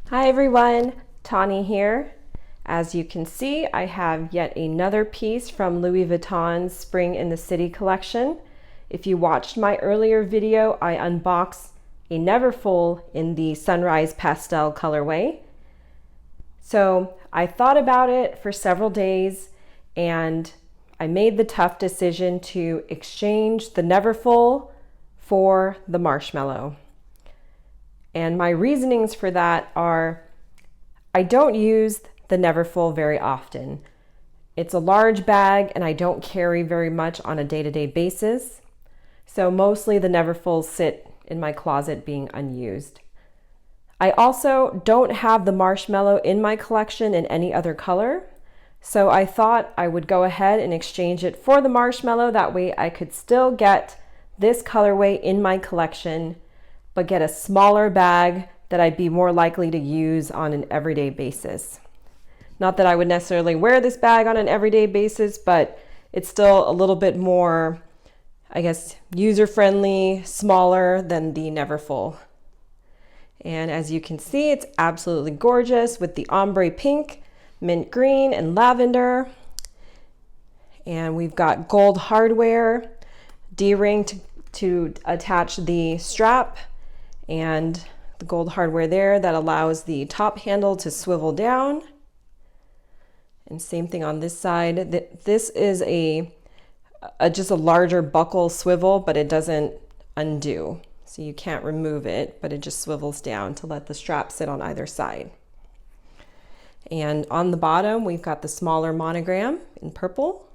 Hi everyone, Tani here. As you can see, I have yet another piece from Louis Vuitton's Spring in the City collection. If you watched my earlier video, I unboxed a Neverfull in the Sunrise Pastel colorway. So I thought about it for several days and I made the tough decision to exchange the Neverfull for the Marshmallow. And my reasonings for that are, I don't use the Neverfull very often. It's a large bag and I don't carry very much on a day-to-day basis. So mostly the Neverfulls sit in my closet being unused. I also don't have the Marshmallow in my collection in any other color. So I thought I would go ahead and exchange it for the Marshmallow. That way I could still get this colorway in my collection, but get a smaller bag that I'd be more likely to use on an everyday basis. Not that I would necessarily wear this bag on an everyday basis, but it's still a little bit more, I guess, user-friendly, smaller than the Neverfull. And as you can see, it's absolutely gorgeous with the ombre pink, mint green, and lavender. And we've got gold hardware, D-ring to attach the strap, and the gold hardware there that allows the top handle to swivel down. And same thing on this side. This is just a larger buckle swivel, but it doesn't undo. So you can't remove it, but it just swivels down to let the strap sit on either side. And on the bottom, we've got the smaller monogram in purple.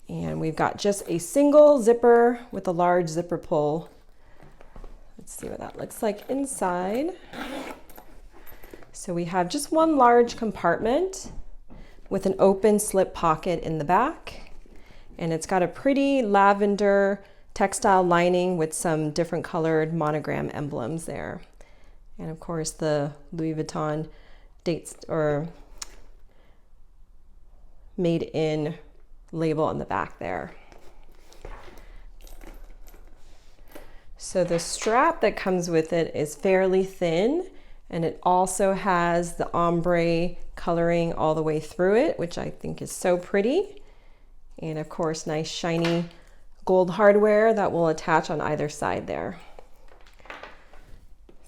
And we've got just a single zipper with a large zipper pull. Let's see what that looks like inside. So we have just one large compartment with an open slip pocket in the back. And it's got a pretty lavender textile lining with some different colored monogram emblems there. And of course the Louis Vuitton dates or made in label on the back there. So the strap that comes with it is fairly thin, and it also has the ombre coloring all the way through it, which I think is so pretty. And of course, nice shiny gold hardware that will attach on either side there.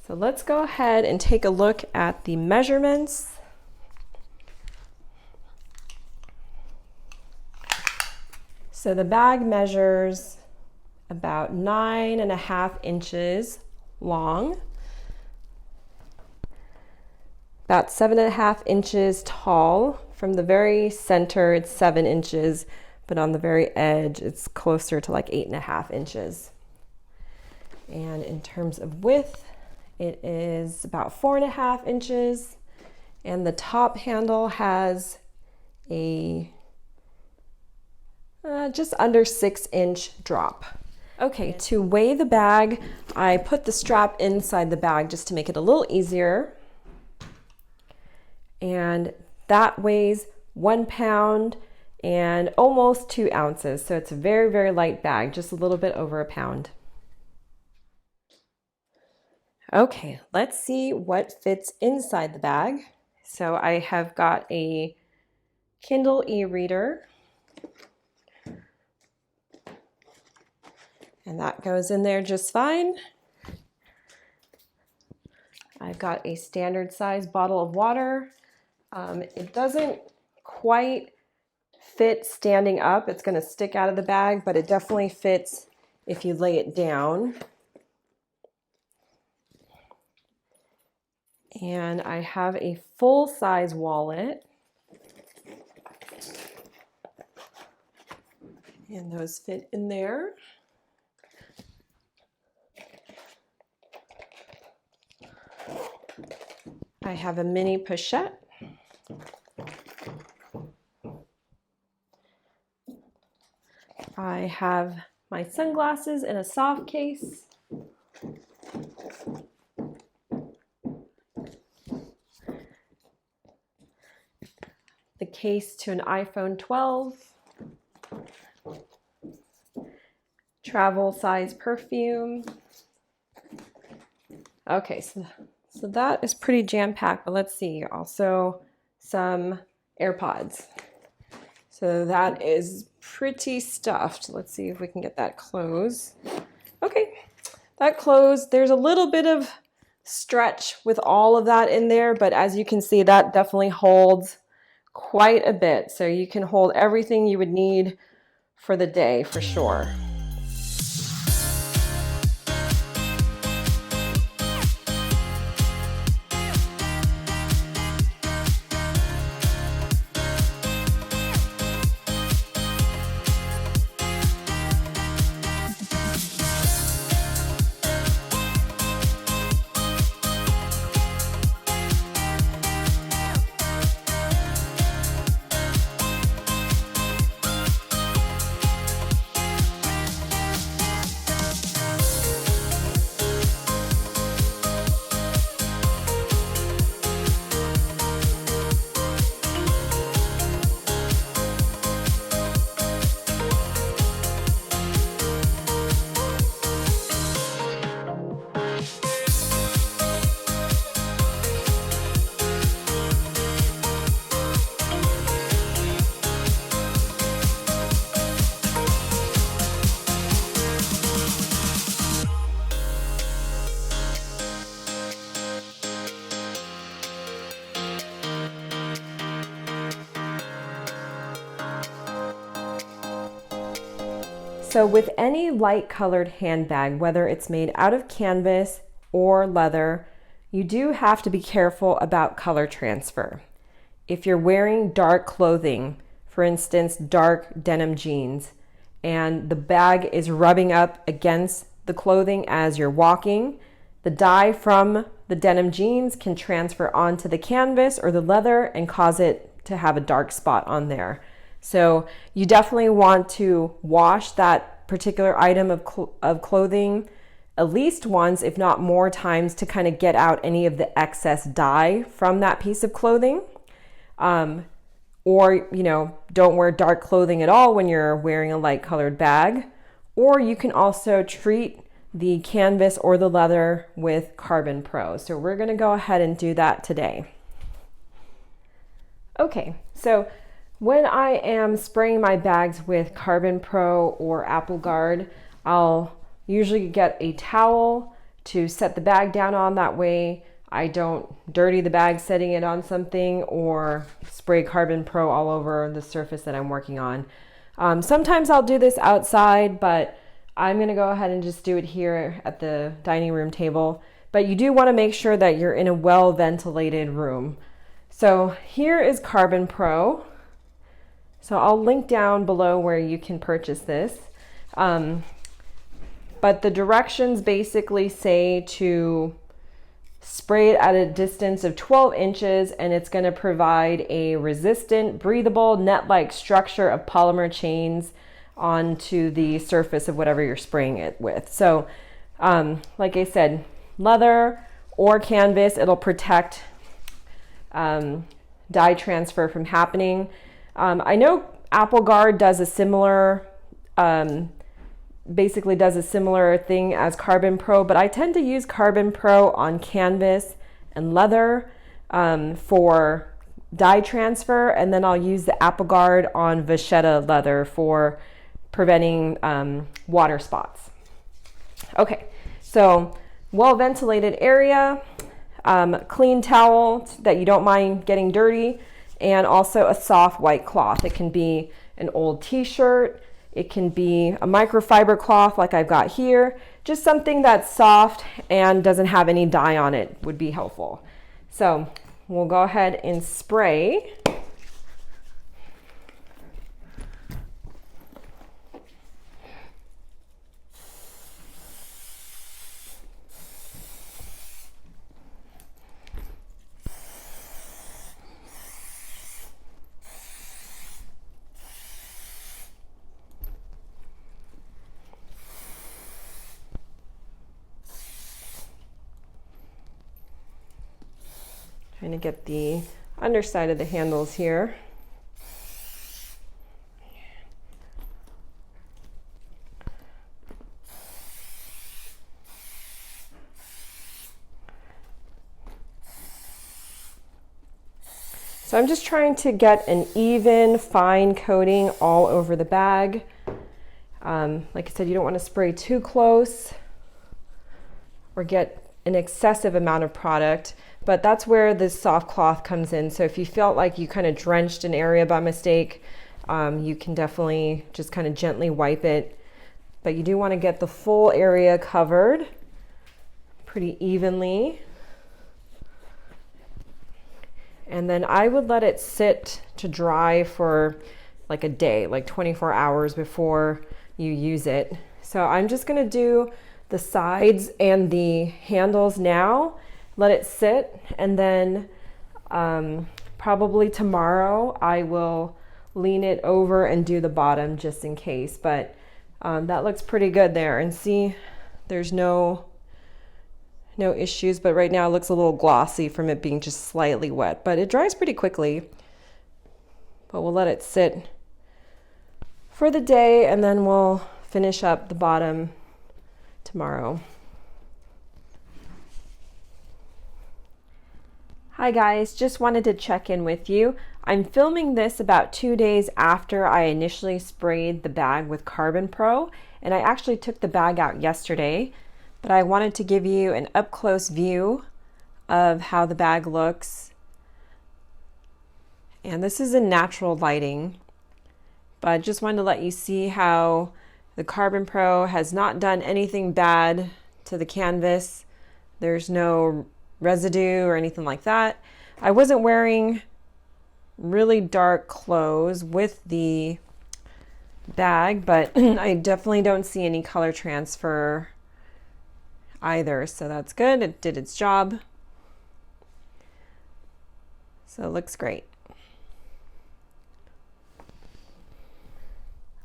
So let's go ahead and take a look at the measurements. So the bag measures about 9.5 inches long, about 7.5 inches tall. From the very center, it's 7 inches, but on the very edge, it's closer to like 8.5 inches. And in terms of width, it is about 4.5 inches, and the top handle has a just under 6-inch drop. Okay, to weigh the bag, I put the strap inside the bag just to make it a little easier. And that weighs 1 pound and almost 2 ounces. So it's a very, very light bag, just a little bit over 1 pound. Okay, let's see what fits inside the bag. So I have got a Kindle e-reader. And that goes in there just fine. I've got a standard size bottle of water. It doesn't quite fit standing up. It's going to stick out of the bag, but it definitely fits if you lay it down. And I have a full-size wallet. And those fit in there. I have a mini pochette. I have my sunglasses in a soft case. The case to an iPhone 12. Travel size perfume. Okay, so So that is pretty jam-packed, but let's see. Also some AirPods. So that is pretty stuffed. Let's see if we can get that closed. Okay, that closed. There's a little bit of stretch with all of that in there, but as you can see, that definitely holds quite a bit. So you can hold everything you would need for the day for sure. So with any light colored handbag, whether it's made out of canvas or leather, you do have to be careful about color transfer. If you're wearing dark clothing, for instance, dark denim jeans, and the bag is rubbing up against the clothing as you're walking, the dye from the denim jeans can transfer onto the canvas or the leather and cause it to have a dark spot on there. So you definitely want to wash that particular item of clothing at least once, if not more times, to kind of get out any of the excess dye from that piece of clothing. Or, don't wear dark clothing at all when you're wearing a light colored bag. Or you can also treat the canvas or the leather with Carbon Pro. So we're going to go ahead and do that today. Okay, so when I am spraying my bags with Carbon Pro or Apple Guard, I'll usually get a towel to set the bag down on. That way I don't dirty the bag setting it on something or spray Carbon Pro all over the surface that I'm working on. Sometimes I'll do this outside, but I'm going to go ahead and just do it here at the dining room table. But you do want to make sure that you're in a well-ventilated room. So here is Carbon Pro. So I'll link down below where you can purchase this. But the directions basically say to spray it at a distance of 12 inches, and it's going to provide a resistant, breathable, net-like structure of polymer chains onto the surface of whatever you're spraying it with. So like I said, leather or canvas, it'll protect dye transfer from happening. I know Apple Guard does a similar, basically does a similar thing as Carbon Pro, but I tend to use Carbon Pro on canvas and leather for dye transfer, and then I'll use the Apple Guard on vachetta leather for preventing water spots. Okay, so well-ventilated area, clean towel that you don't mind getting dirty, and also a soft white cloth. It can be an old t-shirt, it can be a microfiber cloth like I've got here. Just something that's soft and doesn't have any dye on it would be helpful. So we'll go ahead and spray. Trying to get the underside of the handles here. So I'm just trying to get an even, fine coating all over the bag. Like I said, you don't want to spray too close or get an excessive amount of product, but that's where this soft cloth comes in. So if you felt like you kind of drenched an area by mistake, you can definitely just kind of gently wipe it. But you do want to get the full area covered pretty evenly. And then I would let it sit to dry for like a day, like 24 hours before you use it. So I'm just gonna do the sides and the handles now, let it sit, and then probably tomorrow I will lean it over and do the bottom just in case. But that looks pretty good there, and see, there's no issues, but right now it looks a little glossy from it being just slightly wet, but it dries pretty quickly. But we'll let it sit for the day, and then we'll finish up the bottom tomorrow. Hi guys, just wanted to check in with you. I'm filming this about 2 days after I initially sprayed the bag with Carbon Pro, and I actually took the bag out yesterday, but I wanted to give you an up-close view of how the bag looks. And this is in natural lighting, but I just wanted to let you see how the Carbon Pro has not done anything bad to the canvas. There's no residue or anything like that. I wasn't wearing really dark clothes with the bag, but I definitely don't see any color transfer either, so that's good. It did its job. So it looks great.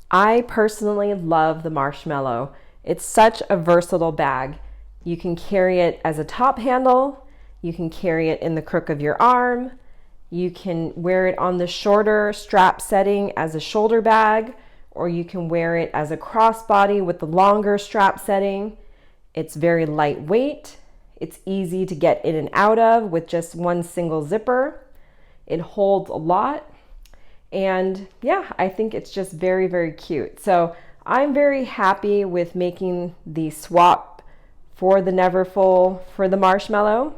I personally love the Marshmallow. It's such a versatile bag. You can carry it as a top handle, you can carry it in the crook of your arm, you can wear it on the shorter strap setting as a shoulder bag, or you can wear it as a crossbody with the longer strap setting. It's very lightweight. It's easy to get in and out of with just one single zipper. It holds a lot. And yeah, I think it's just very, very cute. So I'm very happy with making the swap for the Neverfull for the Marshmallow.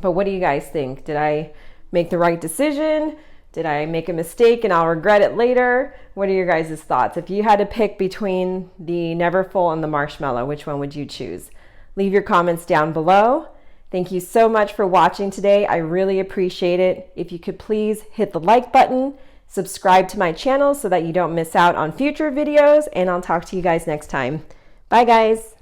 But what do you guys think? Did I make the right decision? Did I make a mistake and I'll regret it later? What are your guys' thoughts? If you had to pick between the Neverfull and the Marshmallow, which one would you choose? Leave your comments down below. Thank you so much for watching today. I really appreciate it. If you could please hit the like button, subscribe to my channel so that you don't miss out on future videos, and I'll talk to you guys next time. Bye guys.